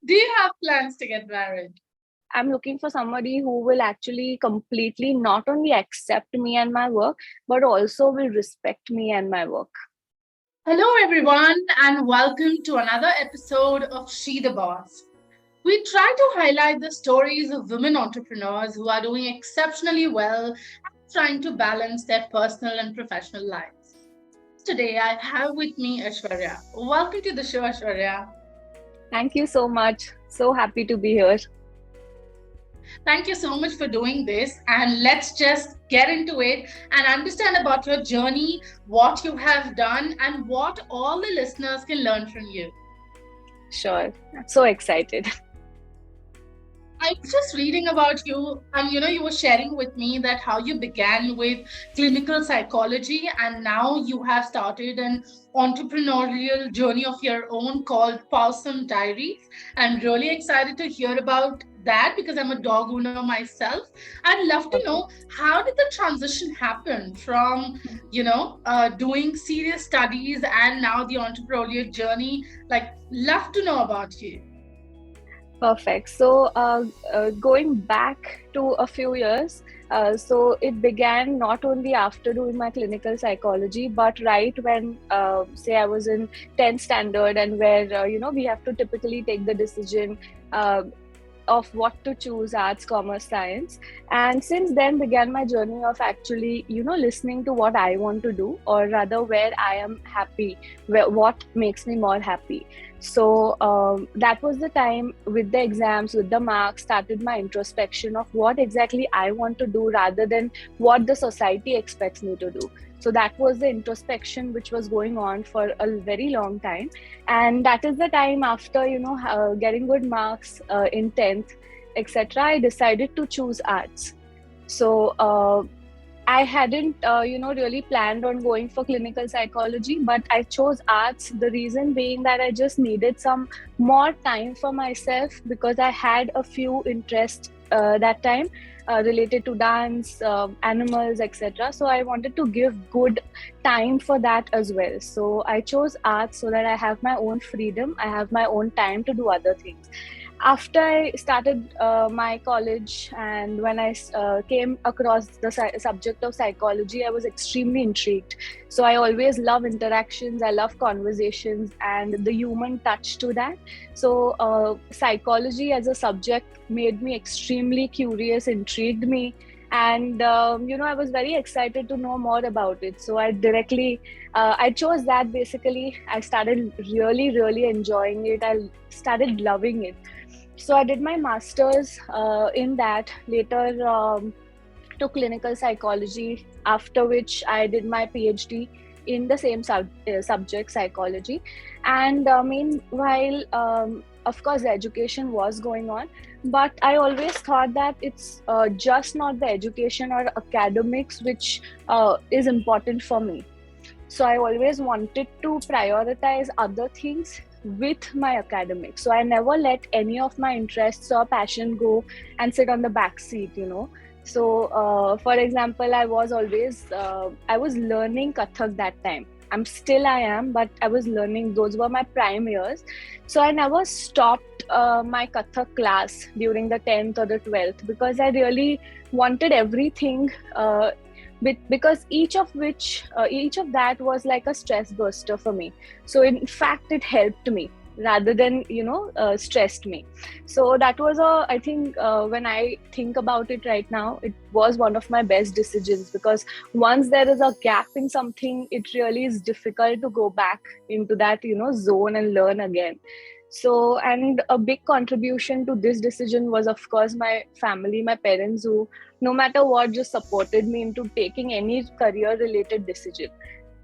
Do you have plans to get married? I'm looking for somebody who will actually completely not only accept me and my work, but also will respect me and my work. Hello, everyone, and welcome to another episode of She the Boss. We try to highlight the stories of women entrepreneurs who are doing exceptionally well and trying to balance their personal and professional lives. Today, I have with me Aishwarya. Welcome to the show, Aishwarya. Thank you so much. So happy to be here. Thank you so much for doing this. And let's just get into it and understand about your journey, what you have done, and what all the listeners can learn from you. Sure. I'm so excited. I was just reading about you, and you were sharing with me that how you began with clinical psychology, and now you have started an entrepreneurial journey of your own called Possum Diaries. I'm really excited to hear about that because I'm a dog owner myself. I'd love to Okay. know how did the transition happen from doing serious studies and now the entrepreneurial journey. Like, love to know about you. Perfect. So, going back to a few years, so it began not only after doing my clinical psychology, but right when, say, I was in 10th standard, and where we have to typically take the decision. Uh, of what to choose, arts, commerce, science. And since then began my journey of actually listening to what I want to do, or rather where I am happy, what makes me more happy. So that was the time, with the exams, with the marks, started my introspection of what exactly I want to do rather than what the society expects me to do. So that was the introspection which was going on for a very long time. And that is the time, after getting good marks in 10th, etc., I decided to choose arts. So I hadn't really planned on going for clinical psychology, but I chose arts. The reason being that I just needed some more time for myself, because I had a few interests that time, related to dance, animals, etc. So I wanted to give good time for that as well. So I chose arts so that I have my own freedom, I have my own time to do other things. After I started my college, and when I came across the subject of psychology, I was extremely intrigued. So I always love interactions, I love conversations, and the human touch to that. So psychology as a subject made me extremely curious, intrigued me. And I was very excited to know more about it. So I chose that. Basically, I started really enjoying it. I started loving it. So I did my master's in that. Later, to clinical psychology, after which I did my PhD in the same subject, psychology. And meanwhile, of course, the education was going on, but I always thought that it's just not the education or academics which is important for me. So I always wanted to prioritize other things with my academics. So I never let any of my interests or passion go and sit on the back seat. So for example, I was learning Kathak that time. I am, but I was learning. Those were my prime years. So I never stopped my Kathak class during the 10th or the 12th, because I really wanted everything, because each of that was like a stress buster for me. So in fact, it helped me rather than stressed me. So that was I think, when I think about it right now, it was one of my best decisions, because once there is a gap in something, it really is difficult to go back into that zone and learn again. So, and a big contribution to this decision was, of course, my family, my parents, who no matter what just supported me into taking any career related decision.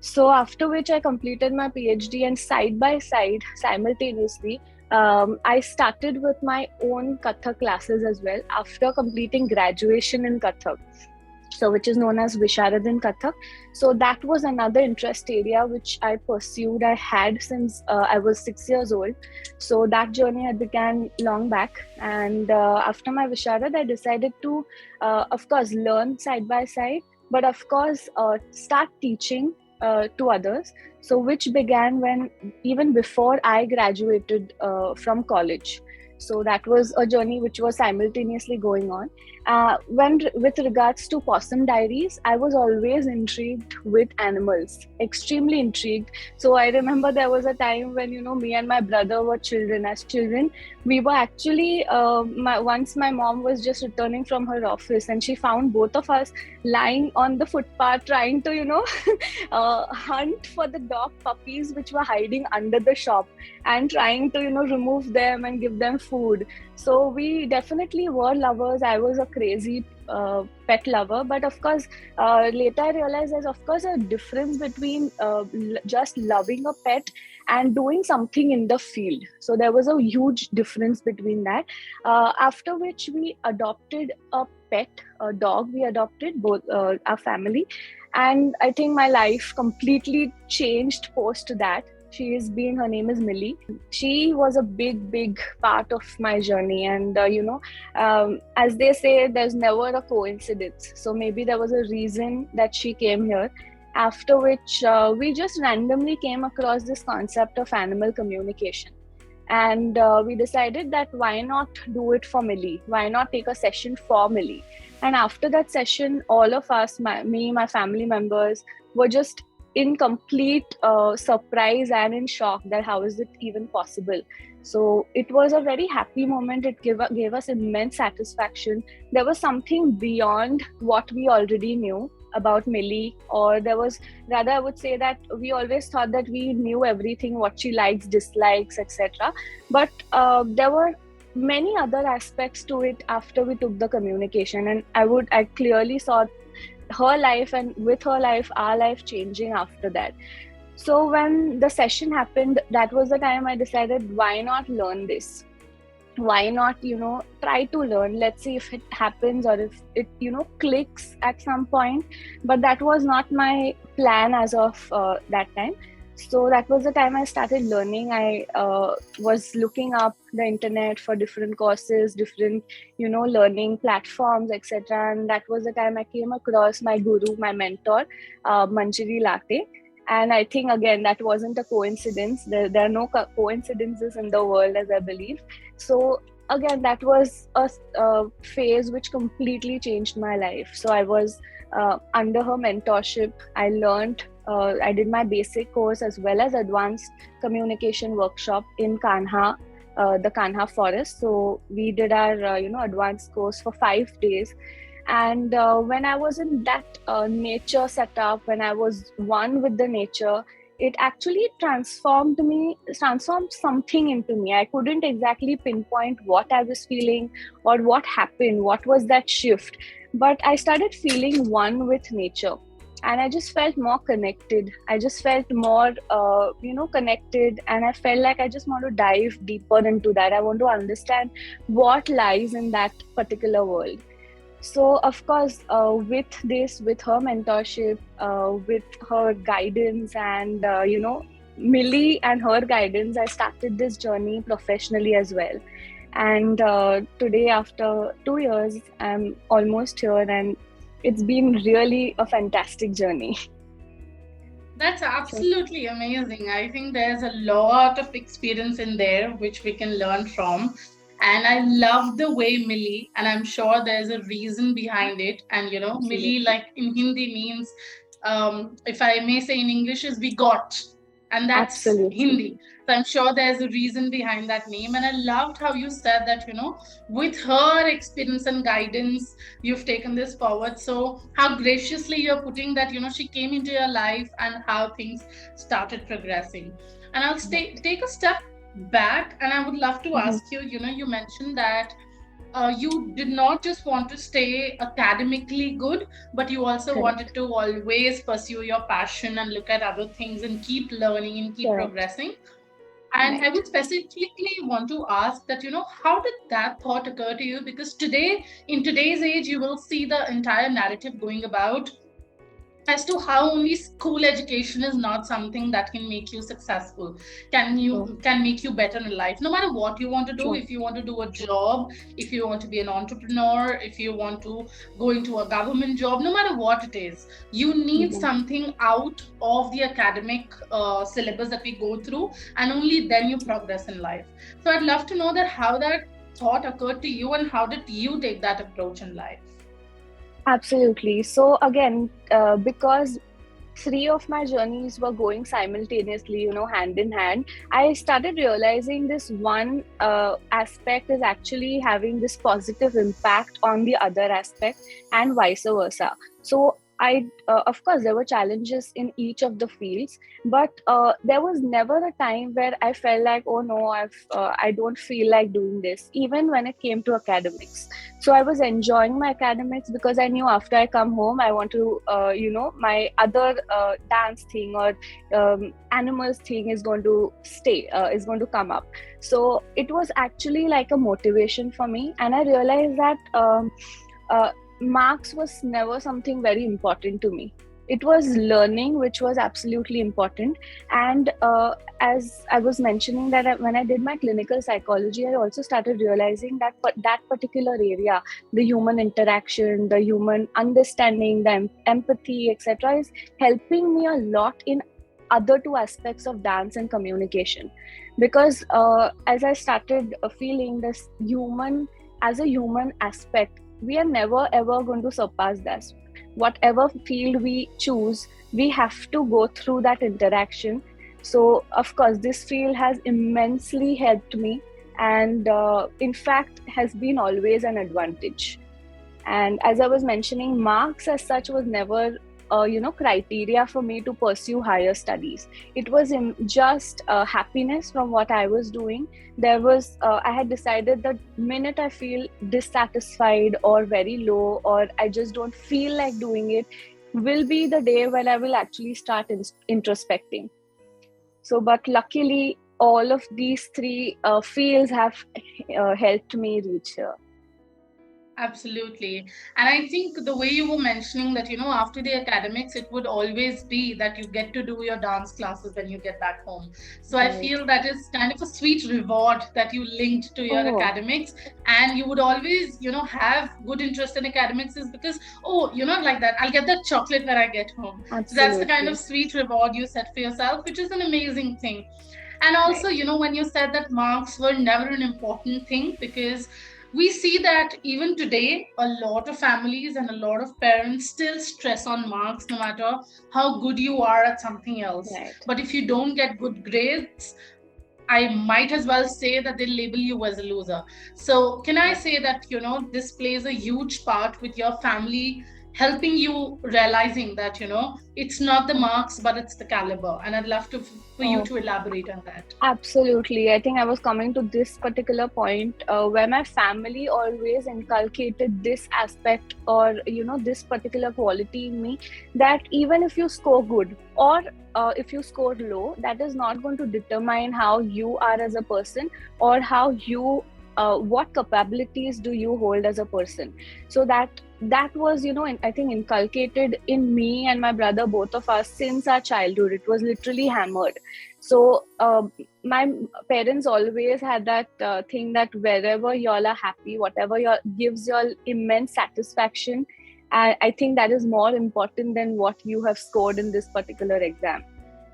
So after which I completed my PhD, and side by side, simultaneously, I started with my own Kathak classes as well after completing graduation in Kathak. So which is known as Visharad in Kathak. So that was another interest area which I pursued. I had since I was 6 years old. So that journey had began long back. And after my Visharad, I decided to, of course, learn side by side, but of course, start teaching to others. So which began when, even before I graduated from college. So that was a journey which was simultaneously going on. When with regards to Possum Diaries, I was always intrigued with animals, extremely intrigued. So I remember there was a time when, me and my brother were children. As children, we were actually, once my mom was just returning from her office, and she found both of us lying on the footpath trying to, hunt for the dog puppies which were hiding under the shop, and trying to, remove them and give them food. So we definitely were lovers. I was a crazy pet lover, but of course, later I realized there's of course a difference between just loving a pet and doing something in the field. So there was a huge difference between that. After which we adopted a pet, a dog. We adopted both, our family, and I think my life completely changed post that. Her name is Millie. She was a big part of my journey. And as they say, there's never a coincidence, so maybe there was a reason that she came here. After which, we just randomly came across this concept of animal communication, and we decided that why not do it for Millie, why not take a session for Millie. And after that session, all of us, my family members, were just in complete surprise and in shock that how is it even possible. So it was a very happy moment. It gave us immense satisfaction. There was something beyond what we already knew about Millie, or there was, rather I would say that we always thought that we knew everything, what she likes, dislikes, etc. But there were many other aspects to it after we took the communication, and I clearly saw her life, and with her life, our life changing after that. So when the session happened, that was the time I decided, why not learn this? Why not, try to learn? Let's see if it happens, or if it, clicks at some point. But that was not my plan as of that time. So that was the time I started learning. I was looking up the internet for different courses, different, learning platforms, etc. And that was the time I came across my guru, my mentor, Manjari Latte. And I think, again, that wasn't a coincidence. There are no coincidences in the world, as I believe. So again, that was a phase which completely changed my life. So I was under her mentorship. I learned, I did my basic course as well as advanced communication workshop in Kanha, the Kanha forest. So we did our advanced course for 5 days. And when I was in that nature setup, when I was one with the nature, it actually transformed something into me. I couldn't exactly pinpoint what I was feeling or what happened, what was that shift. But I started feeling one with nature. And I just felt more connected. I just felt more, connected. And I felt like I just want to dive deeper into that. I want to understand what lies in that particular world. So of course, with her mentorship, with her guidance, and Millie and her guidance, I started this journey professionally as well. And today, after 2 years, I'm almost here, and it's been really a fantastic journey. That's absolutely amazing. I think there's a lot of experience in there which we can learn from. And I love the way Millie, and I'm sure there's a reason behind it. And Millie, Absolutely. like in Hindi, means, if I may say in English, is we got, and that's Absolutely. Hindi. So I'm sure there's a reason behind that name. And I loved how you said that, with her experience and guidance, you've taken this forward. So how graciously you're putting that, she came into your life and how things started progressing. And I'll take a step back, and I would love to Mhm. ask you, you mentioned that you did not just want to stay academically good, but you also Correct. wanted to always pursue your passion and look at other things and keep learning and keep Correct. progressing. And I Right. would specifically want to ask that, how did that thought occur to you? Because today, in today's age, you will see the entire narrative going about as to how only school education is not something that can make you successful, True. can make you better in life. No matter what you want to do, True. if you want to do a job, if you want to be an entrepreneur, if you want to go into a government job, no matter what it is, you need Mhm. something out of the academic syllabus that we go through, and only then you progress in life. So I'd love to know that how that thought occurred to you, and how did you take that approach in life. Absolutely. So again, because three of my journeys were going simultaneously, hand in hand, I started realizing this one aspect is actually having this positive impact on the other aspect, and vice versa. So of course, there were challenges in each of the fields, but there was never a time where I felt like, oh no, I don't feel like doing this, even when it came to academics. So I was enjoying my academics because I knew after I come home I want to my other dance thing or animals thing is going to is going to come up. So it was actually like a motivation for me, and I realized that uh, marks was never something very important to me. It was learning which was absolutely important. And as I was mentioning that when I did my clinical psychology, I also started realizing that that particular area, the human interaction, the human understanding, the empathy, etc., is helping me a lot in other two aspects of dance and communication. Because as I started feeling this human as a human aspect, we are never ever going to surpass that. Whatever field we choose, we have to go through that interaction. So of course this field has immensely helped me, and in fact has been always an advantage. And as I was mentioning, marks as such was never criteria for me to pursue higher studies. It was just happiness from what I was doing. There was I had decided that minute I feel dissatisfied or very low, or I just don't feel like doing it, will be the day when I will actually start introspecting. So but luckily all of these three fields have helped me reach here. Absolutely. And I think the way you were mentioning that, after the academics, it would always be that you get to do your dance classes when you get back home. So I Right. feel that is kind of a sweet reward that you linked to your Oh, academics. And you would always, have good interest in academics, is because, oh, you're not like that. I'll get that chocolate when I get home. So that's the kind of absolutely. sweet reward you set for yourself, which is an amazing thing. And also, Right. when you said that marks were never an important thing, because we see that even today, a lot of families and a lot of parents still stress on marks, no matter how good you are at something else. Right. But if you don't get good grades, I might as well say that they label you as a loser. So, can I Right. say that, this plays a huge part with your family, helping you realizing that, it's not the marks, but it's the caliber. And I'd love for you Oh, to elaborate on that. absolutely. I think I was coming to this particular point where my family always inculcated this aspect, or this particular quality in me, that even if you score good or if you score low, that is not going to determine how you are as a person, or how you what capabilities do you hold as a person. So that was I think inculcated in me and my brother, both of us, since our childhood. It was literally hammered. So my parents always had that thing that wherever y'all are happy, whatever y'all gives y'all immense satisfaction, I think that is more important than what you have scored in this particular exam.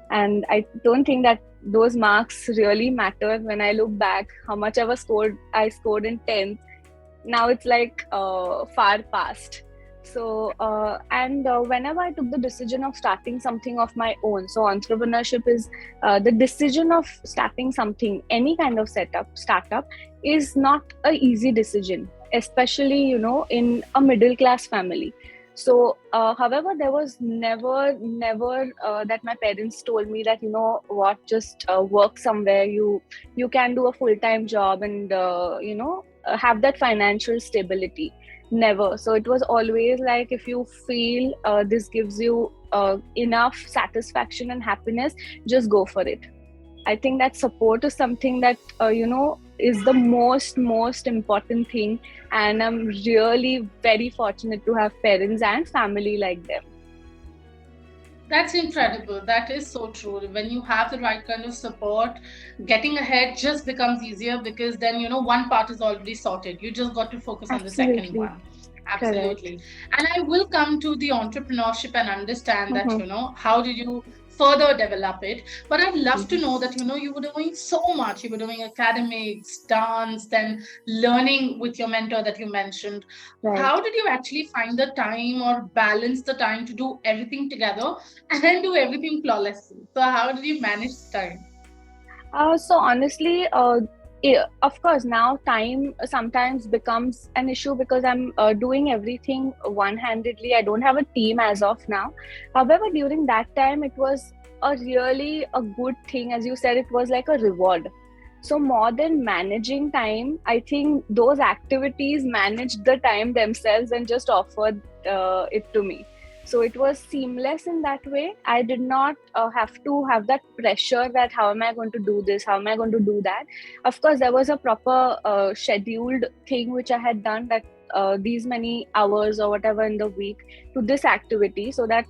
And I don't think that those marks really matter. When I look back, how much ever scored I scored in 10th, now it's like far past. So and whenever I took the decision of starting something of my own, so entrepreneurship is the decision of starting something, any kind of startup is not a easy decision, especially in a middle class family. So however, there was never that my parents told me that what, just work somewhere, you can do a full-time job and have that financial stability. Never. So it was always like, if you feel this gives you enough satisfaction and happiness, just go for it. I think that support is something that is the most important thing, and I'm really very fortunate to have parents and family like them. That's incredible. That is so true. When you have the right kind of support, getting ahead just becomes easier because then, one part is already sorted. You just got to focus on the second Absolutely one. correct. Absolutely. And I will come to the entrepreneurship and understand that, Mhm. how did you further develop it. But I'd love to know that, you were doing so much. You were doing academics, dance, then learning with your mentor that you mentioned. Right. How did you actually find the time or balance the time to do everything together and then do everything flawlessly? So how did you manage the time? So honestly, of course, now time sometimes becomes an issue because I'm doing everything one-handedly. I don't have a team as of now. However, during that time, it was a really a good thing. As you said, it was like a reward. So more than managing time, I think those activities managed the time themselves and just offered it to me. So it was seamless in that way. I did not have to have that pressure that how am I going to do this, how am I going to do that. Of course there was a proper scheduled thing which I had done, that these many hours or whatever in the week to this activity, so that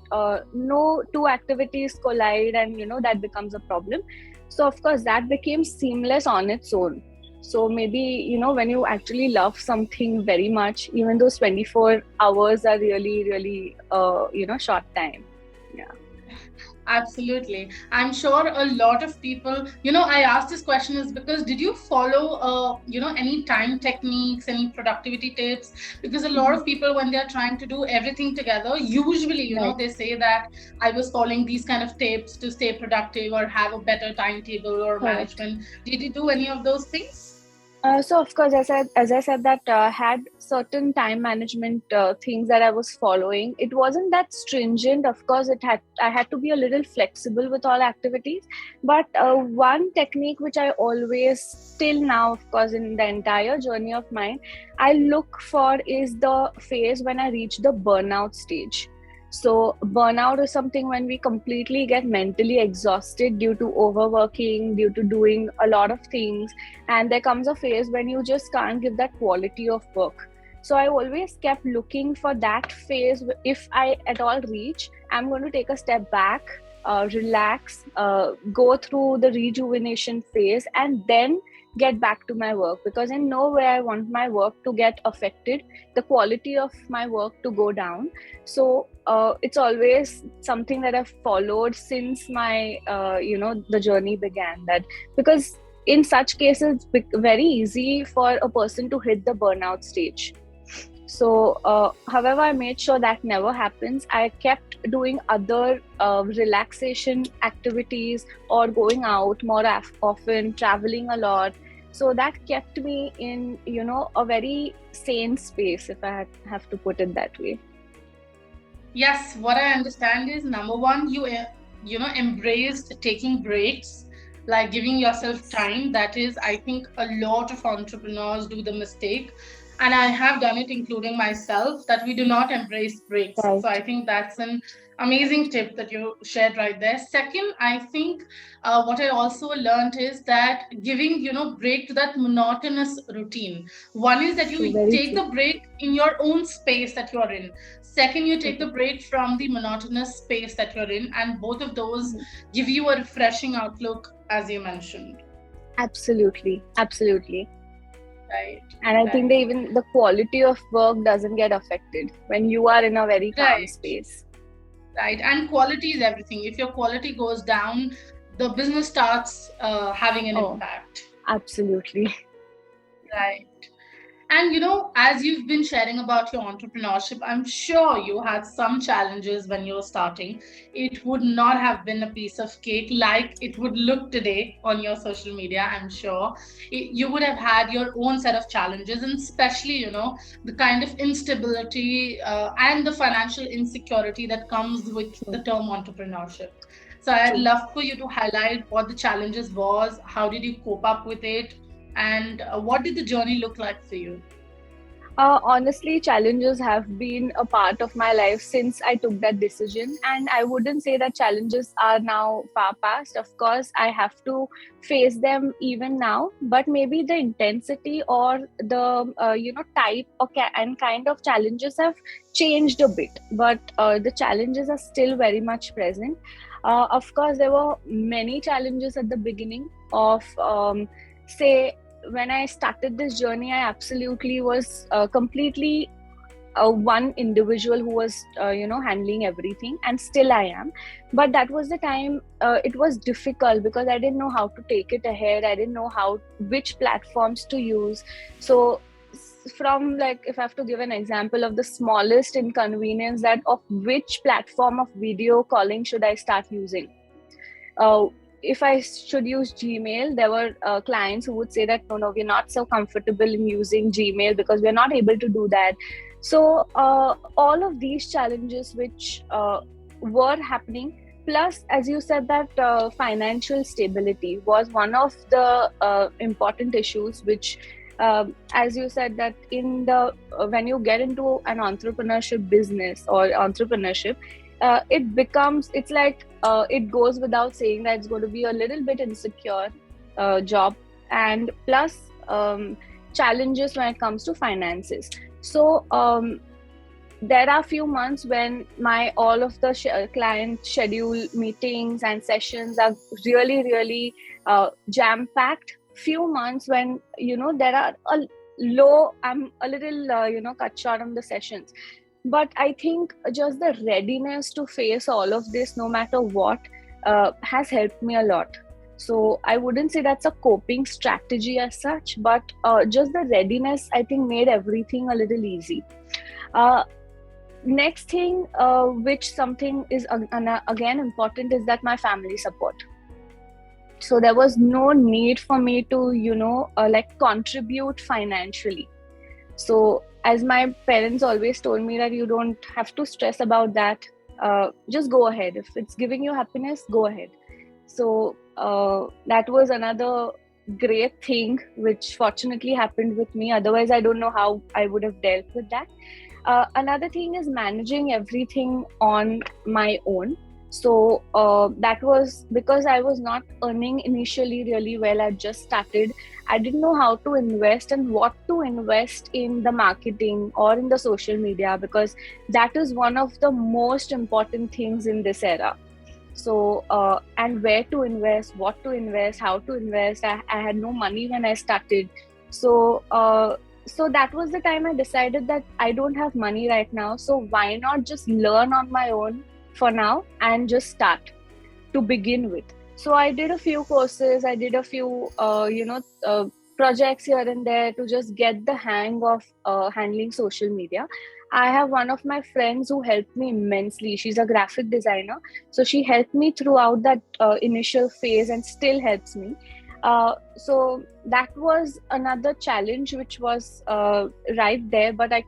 no two activities collide and that becomes a problem. So of course that became seamless on its own. So maybe when you actually love something very much, even those 24 hours are really really short time. Yeah. Absolutely. I'm sure a lot of people, I asked this question is because did you follow, any time techniques, any productivity tips? Because a lot Mhm. of people, when they're trying to do everything together, usually, Right. they say that I was following these kind of tips to stay productive or have a better timetable or Correct. management. Did you do any of those things? So of course, as I said that had certain time management things that I was following. It wasn't that stringent. Of course, I had to be a little flexible with all activities. But one technique which I always, till now, of course, in the entire journey of mine, I look for is the phase when I reach the burnout stage. So burnout is something when we completely get mentally exhausted due to overworking, due to doing a lot of things, and there comes a phase when you just can't give that quality of work. So I always kept looking for that phase. If I at all reach, I'm going to take a step back, relax, go through the rejuvenation phase, and then get back to my work, because in no way I want my work to get affected, the quality of my work to go down. So it's always something that I've followed since my the journey began, that because in such cases it's very easy for a person to hit the burnout stage. So however, I made sure that never happens. I kept doing other relaxation activities or going out more often, traveling a lot. So that kept me in a very sane space, if I have to put it that way. Yes, what I understand is number one, embraced taking breaks, like giving yourself Yes. time. That is, I think a lot of entrepreneurs do the mistake, and I have done it, including myself, that we do not embrace breaks. So Right. I think that's an amazing tip that you shared right there. Second, I think what I also learned is that giving, break to that monotonous routine. One is that True. you Very take true. the break in your own space that you're in. Second, you take the Correct. break from the monotonous space that you're in, and both of those Mhm. give you a refreshing outlook, as you mentioned. Absolutely. Absolutely. Right, And I think right, that even the quality of work doesn't get affected when you are in a very calm right, space. right. And quality is everything. If your quality goes down, the business starts having an Oh, impact. absolutely. Right. And as you've been sharing about your entrepreneurship, I'm sure you had some challenges when you were starting. It would not have been a piece of cake like it would look today on your social media, I'm sure. You would have had your own set of challenges, and especially, the kind of instability and the financial insecurity that comes with True. the term entrepreneurship. So I'd True. love for you to highlight what the challenges was, how did you cope up with it, and what did the journey look like for you? Honestly, challenges have been a part of my life since I took that decision. And I wouldn't say that challenges are now far past. Of course, I have to face them even now, but maybe the intensity or the, type and kind of challenges have changed a bit. But the challenges are still very much present. Of course, there were many challenges at the beginning of, say, when I started this journey, I absolutely was completely one individual who was, handling everything, and still I am. But that was the time it was difficult because I didn't know how to take it ahead. I didn't know which platforms to use. So, from, like, if I have to give an example of the smallest inconvenience, that of which platform of video calling should I start using? uh, if I should use Gmail, there were clients who would say that no, we're not so comfortable in using Gmail because we're not able to do that. So all of these challenges which were happening, plus, as you said, that financial stability was one of the important issues which, as you said, that in the when you get into an entrepreneurship business or entrepreneurship, it's like, it goes without saying that it's going to be a little bit insecure job, and plus challenges when it comes to finances. So there are few months when my all of the client schedule meetings and sessions are really, really jam packed. Few months when there are a low, I'm a little cut short on the sessions. But I think just the readiness to face all of this, no matter what, has helped me a lot. So I wouldn't say that's a coping strategy as such, but just the readiness, I think, made everything a little easy. uh, Next thing, which something is again important, is that my family support. So there was no need for me to like contribute financially. So, as my parents always told me, that you don't have to stress about that. Just go ahead. If it's giving you happiness, go ahead. So that was another great thing which fortunately happened with me. Otherwise, I don't know how I would have dealt with that. Another thing is managing everything on my own. So that was because I was not earning initially really well. I just started. I didn't know how to invest and what to invest in the marketing or in the social media, because that is one of the most important things in this era. So and where to invest, what to invest, how to invest. I had no money when I started. So so that was the time I decided that I don't have money right now, so why not just learn on my own for now and just start to begin with. So I did a few courses, I did a few projects here and there to just get the hang of handling social media. I have one of my friends who helped me immensely. She's a graphic designer, so she helped me throughout that initial phase and still helps me. So that was another challenge which was right there, but I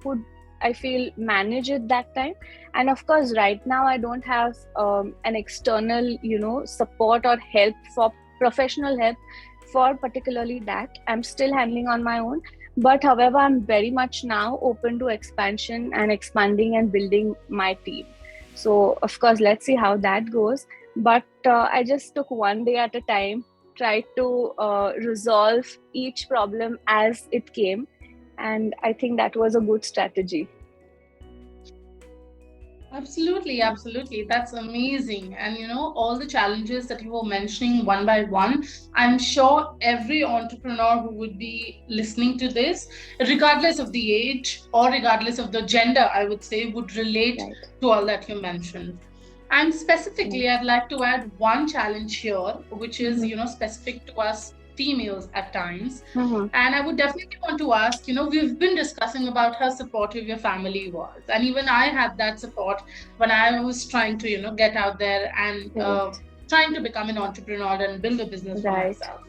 feel, manage it that time. And of course, right now I don't have an external support or help, for professional help for particularly that. I'm still handling on my own, but however, I'm very much now open to expansion and expanding and building my team. So of course, let's see how that goes. But I just took one day at a time, tried to resolve each problem as it came, and I think that was a good strategy. Absolutely, absolutely. That's amazing. And all the challenges that you were mentioning one by one, I'm sure every entrepreneur who would be listening to this, regardless of the age or regardless of the gender, I would say, would relate Right. to all that you mentioned. And specifically, Right. I'd like to add one challenge here, which is, Mm-hmm. specific to us females at times. Mm-hmm. And I would definitely want to ask, we've been discussing about how supportive your family was. And even I had that support when I was trying to, get out there and Right. trying to become an entrepreneur and build a business for Right. myself.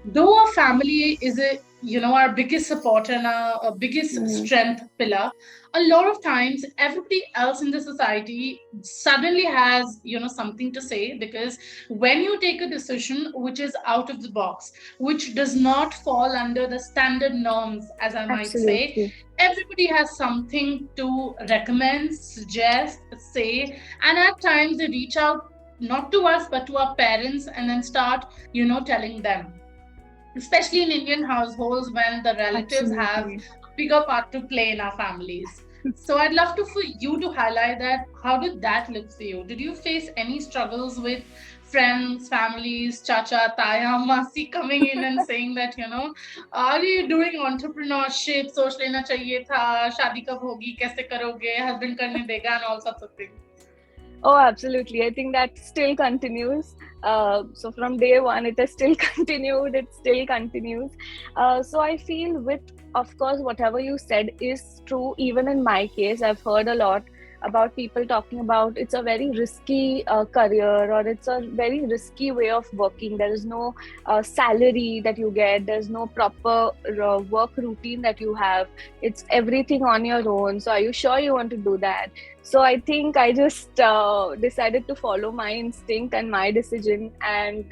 Though a family is a our biggest support and our biggest Mm-hmm. strength pillar. A lot of times everybody else in the society suddenly has something to say, because when you take a decision which is out of the box, which does not fall under the standard norms, as I might say, Absolutely. everybody has something to recommend, suggest, say. And at times they reach out not to us but to our parents, and then start telling them, especially in Indian households when the relatives have Absolutely. a bigger part to play in our families. So I'd love to for you to highlight that. How did that look for you? Did you face any struggles with friends, families, chacha, taya, masi coming in and saying that, are you doing entrepreneurship? सोच लेना चाहिए था, शादी कब होगी, कैसे करोगे, husband करने देगा, and all sorts of things. Oh, absolutely. I think that still continues. So from day one, it has still continued. It still continues. So I feel with, of course, whatever you said is true. Even in my case, I've heard a lot about people talking about it's a very risky career, or it's a very risky way of working. There is no salary that you get. There's no proper work routine that you have. It's everything on your own. So are you sure you want to do that? So I think I just decided to follow my instinct and my decision, and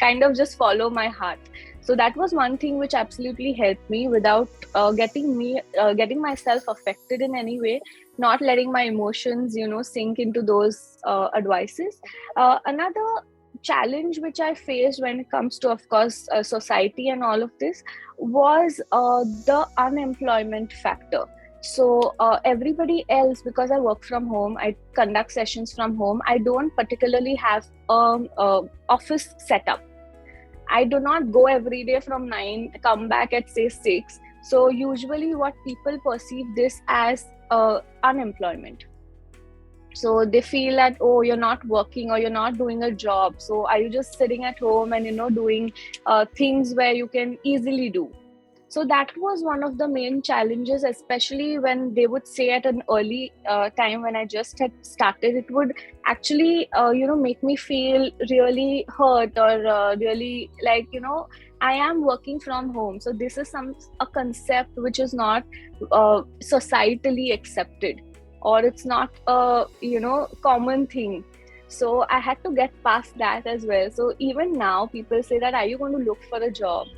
kind of just follow my heart. So that was one thing which absolutely helped me without getting myself affected in any way, not letting my emotions sink into those advices. Another challenge which I faced when it comes to, of course, society and all of this was the unemployment factor. So everybody else, because I work from home, I conduct sessions from home, I don't particularly have office setup. I do not go every day from 9, come back at say 6. So usually what people perceive this as unemployment. So they feel that, oh, you're not working or you're not doing a job, so are you just sitting at home and doing things where you can easily do. So that was one of the main challenges, especially when they would say at an early time when I just had started. It would actually make me feel really hurt, or really like, I am working from home, so this is a concept which is not societally accepted, or it's not a common thing. So I had to get past that as well. So even now people say that, are you going to look for a job?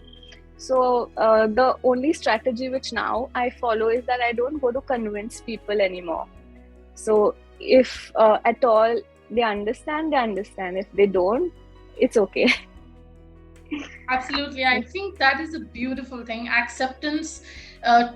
So the only strategy which now I follow is that I don't go to convince people anymore. So if at all they understand, they understand. If they don't, it's okay. Absolutely. I think that is a beautiful thing. Acceptance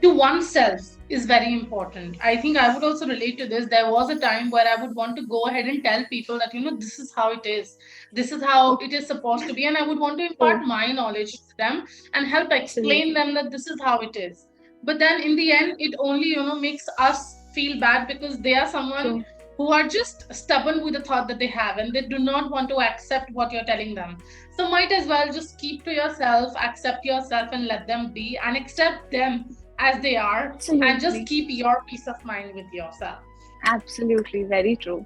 to oneself is very important. I think I would also relate to this. There was a time where I would want to go ahead and tell people that, this is how it is. This is how it is supposed to be. And I would want to impart True. my knowledge to them and help explain Absolutely. them that this is how it is. But then in the end, it only, makes us feel bad, because they are someone True. who are just stubborn with the thought that they have, and they do not want to accept what you're telling them. So might as well just keep to yourself, accept yourself, and let them be, and accept them as they are, and just Absolutely. keep your peace of mind with yourself. Absolutely. Very true.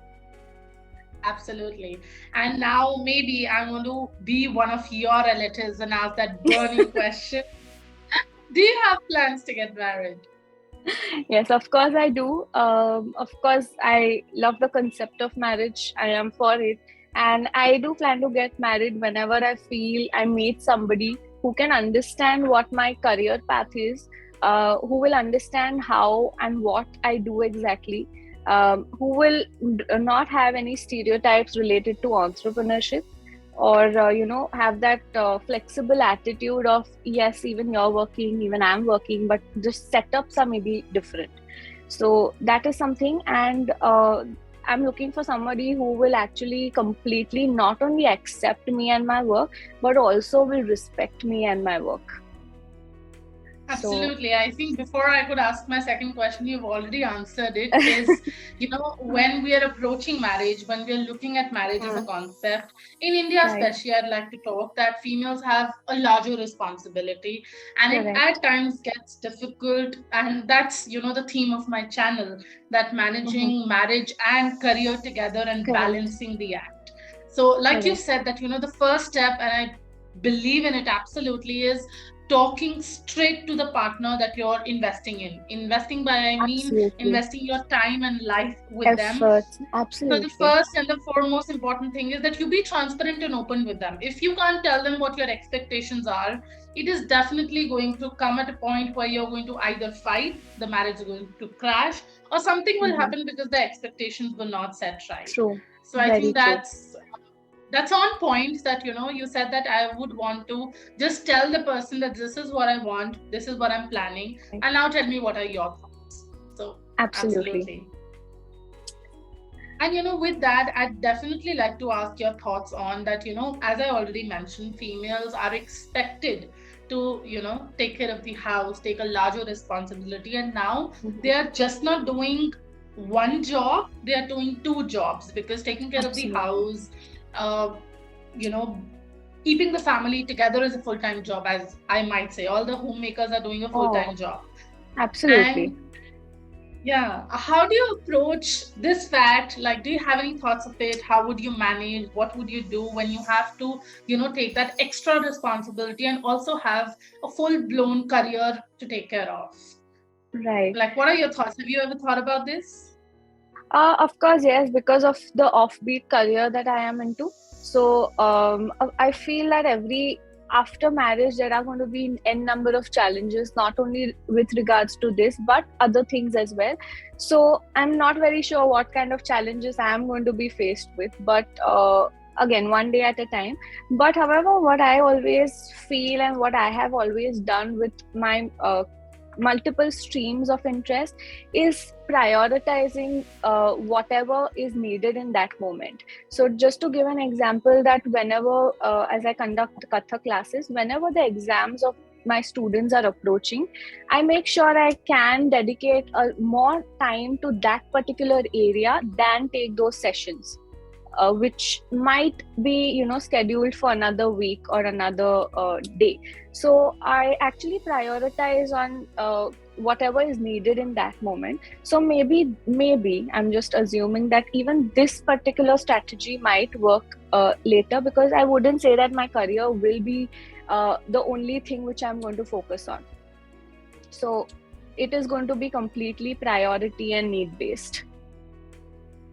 Absolutely. And now maybe I'm going to be one of your relatives and ask that burning question. Do you have plans to get married? Yes, of course I do. Of course, I love the concept of marriage. I am for it. And I do plan to get married whenever I feel I meet somebody who can understand what my career path is, who will understand how and what I do exactly, who will not have any stereotypes related to entrepreneurship, or have that flexible attitude of, yes, even you're working, even I'm working, but the setups are maybe different. So that is something. And I'm looking for somebody who will actually completely not only accept me and my work, but also will respect me and my work. So Absolutely. I think before I could ask my second question, you've already answered it. Is, when we are approaching marriage, when we are looking at marriage as a concept, in India right. especially, I'd like to talk that females have a larger responsibility, and it at Correct. times gets difficult. And that's, the theme of my channel, that Mm-hmm. managing marriage and career together and Correct. balancing the act. So, like you Correct. said, that, the first step, and I believe in it absolutely, is talking straight to the partner that you're investing in. Investing by, I mean, Absolutely. investing your time and life with them. Efforts. So the Absolutely. first and the foremost important thing is that you be transparent and open with them. If you can't tell them what your expectations are, it is definitely going to come at a point where you're going to either fight, the marriage is going to crash, or something will Mhm. happen because the expectations were not set right. True. So I Very think true. that's on point, that you said that I would want to just tell the person that this is what I want, this is what I'm planning, Right. and now tell me what are your thoughts. So Absolutely. absolutely. And with that, I'd definitely like to ask your thoughts on that. As I already mentioned, females are expected to, take care of the house, take a larger responsibility. And now they Mhm. are just not doing one job, they are doing two jobs, because taking care of the Absolutely. house, uh, you know, keeping the family together is a full time job, as I might say. All the homemakers are doing a full Oh, time job. absolutely. And yeah. How do you approach this fact? Like, do you have any thoughts of it? How would you manage? What would you do when you have to, take that extra responsibility and also have a full blown career to take care of? Right. Like, what are your thoughts? Have you ever thought about this? Of course, yes, because of the offbeat career that I am into. So I feel that after marriage there are going to be n number of challenges, not only with regards to this but other things as well. So I'm not very sure what kind of challenges I am going to be faced with, but again, one day at a time. But however, what I always feel and what I have always done with my multiple streams of interest is prioritizing whatever is needed in that moment. So just to give an example, that whenever as I conduct Kathak classes, whenever the exams of my students are approaching, I make sure I can dedicate more time to that particular area than take those sessions, which might be scheduled for another week or another day. So I actually prioritize on whatever is needed in that moment. So maybe I'm just assuming that even this particular strategy might work later, because I wouldn't say that my career will be the only thing which I'm going to focus on. So it is going to be completely priority and need based.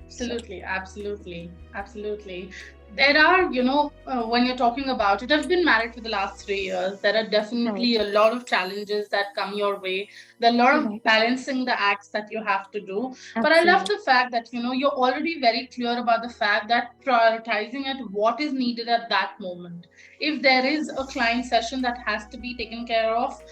So Absolutely, absolutely, absolutely. There are, when you're talking about it, I've been married for the last 3 years. There are definitely right. a lot of challenges that come your way. There are a lot of Right. balancing the acts that you have to do. But I love Absolutely. the fact that, you're already very clear about the fact that prioritizing at what is needed at that moment. If there is a client session that has to be taken care of,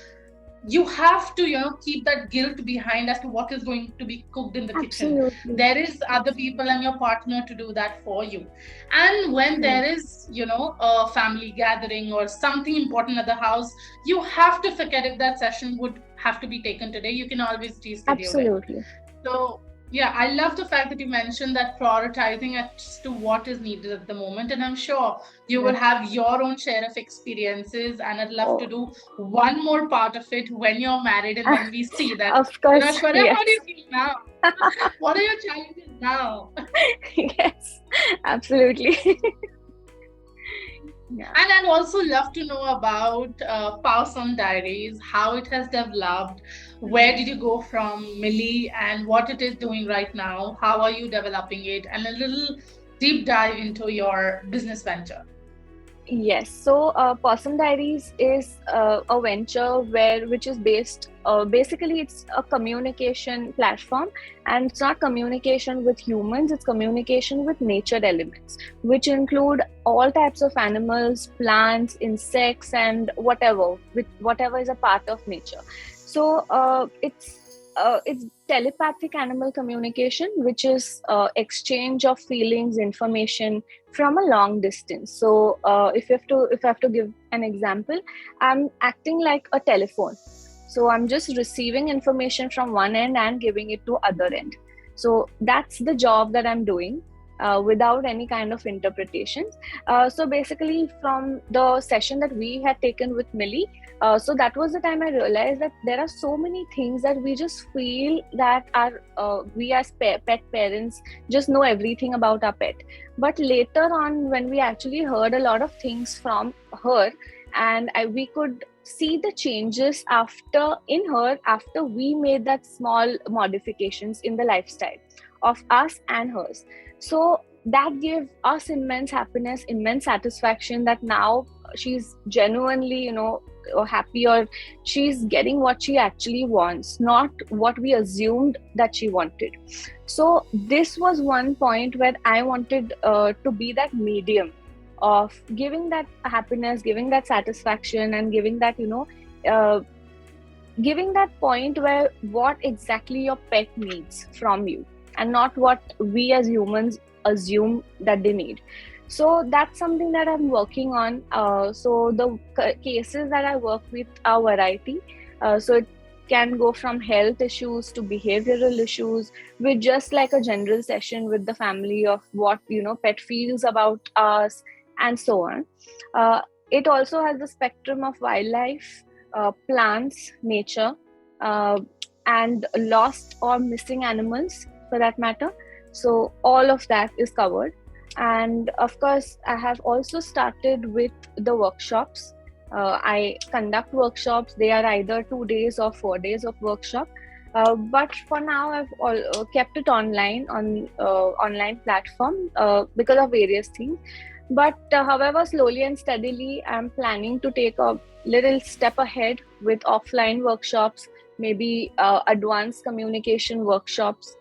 you have to keep that guilt behind as to what is going to be cooked in the kitchen. Absolutely. There is other people and your partner to do that for you. And when there Right. is a family gathering or something important at the house, you have to forget if that session would have to be taken today, you can always reschedule it. Absolutely. So, yeah, I love the fact that you mentioned that prioritizing as to what is needed at the moment. And I'm sure you will Right. have your own share of experiences. And I'd love to Oh, do one more part of it when you're married and when we see that. of course, Aishwarya, how do yes. you feel now? What are your challenges now? Yes, absolutely. Yeah. And I'd also love to know about Pawson Diaries, how it has developed, where Right. did you go from Millie, and what it is doing right now, how are you developing it, and a little deep dive into your business venture. Yes. So, Possum Diaries is a venture which is based. Basically, it's a communication platform, and it's not communication with humans. It's communication with nature elements, which include all types of animals, plants, insects, and whatever is a part of nature. So, it's telepathic animal communication, which is exchange of feelings, information from a long distance. So if I have to give an example, I'm acting like a telephone. So I'm just receiving information from one end and giving it to other end. So that's the job that I'm doing, without any kind of interpretations. So basically, from the session that we had taken with Millie, so that was the time I realized that there are so many things that we just feel that we as pet parents just know everything about our pet. But later on, when we actually heard a lot of things from her, and we could see the changes after we made that small modifications in the lifestyle of us and hers. So that gave us immense happiness, immense satisfaction, that now she's genuinely, happy, or she's getting what she actually wants, not what we assumed that she wanted. So this was one point where I wanted to be that medium of giving that happiness, giving that satisfaction, and giving that, uh, giving that point where what exactly your pet needs from you, and not what we as humans assume that they need. So that's something that I'm working on. So the cases that I work with are variety. So it can go from health issues to behavioral issues, with just like a general session with the family of what pet feels about us, and so on. It also has the spectrum of wildlife, plants, nature, uh, and lost or missing animals for that matter. So all of that is covered. And of course, I have also started with the workshops. I conduct workshops. They are either 2 days or 4 days of workshop. But for now, I've kept it online on online platform because of various things. But however, slowly and steadily, I'm planning to take a little step ahead with offline workshops, maybe advanced communication workshops,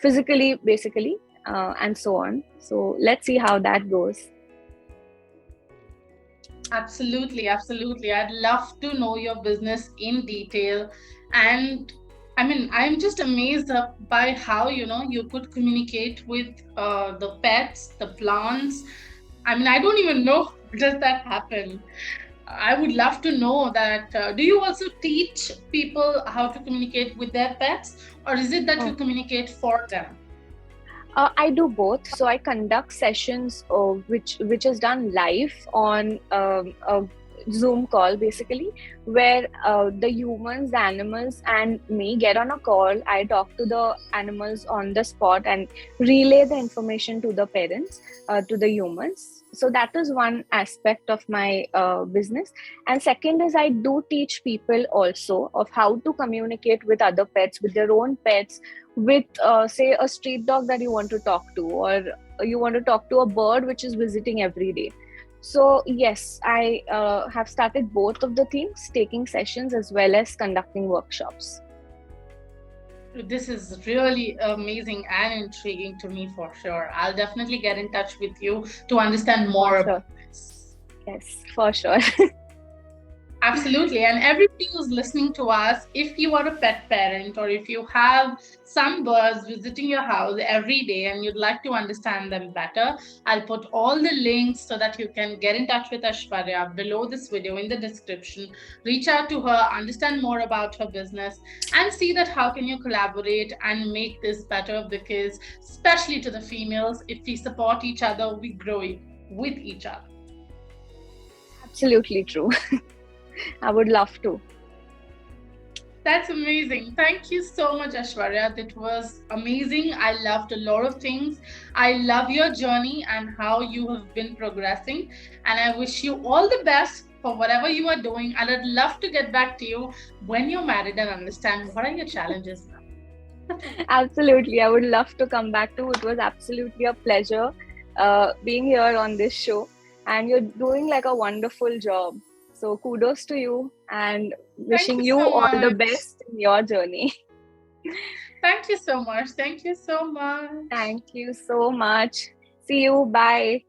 physically, basically, and so on. So let's see how that goes. Absolutely, absolutely. I'd love to know your business in detail. And I mean, I'm just amazed by how, you could communicate with the pets, the plants. I mean, I don't even know how does that happen. I would love to know that. Do you also teach people how to communicate with their pets, or is it that you Oh. communicate for them? I do both. So I conduct sessions, which is done live on a Zoom call, basically, where the humans, the animals, and me get on a call. I talk to the animals on the spot and relay the information to the parents, to the humans. So that is one aspect of my business. And second is, I do teach people also of how to communicate with other pets, with their own pets, with say a street dog that you want to talk to, or you want to talk to a bird which is visiting every day. So yes, I have started both of the things, taking sessions as well as conducting workshops. This is really amazing and intriguing to me for sure. I'll definitely get in touch with you to understand For more sure. about this. Yes, for sure. Absolutely. And everybody who's listening to us, if you are a pet parent or if you have some birds visiting your house every day and you'd like to understand them better, I'll put all the links so that you can get in touch with Aishwarya below this video in the description. Reach out to her, understand more about her business, and see that how can you collaborate and make this better, because especially to the females, if we support each other, we grow with each other. Absolutely true. I would love to. That's amazing. Thank you so much, Aishwarya. That was amazing. I loved a lot of things. I love your journey and how you have been progressing. And I wish you all the best for whatever you are doing. And I'd love to get back to you when you're married and understand what are your challenges now. Absolutely. I would love to come back to. It was absolutely a pleasure being here on this show. And you're doing like a wonderful job. So kudos to you, and Thank wishing you you so all the much. best in your journey. Thank you so much. Thank you so much. Thank you so much. See you. Bye.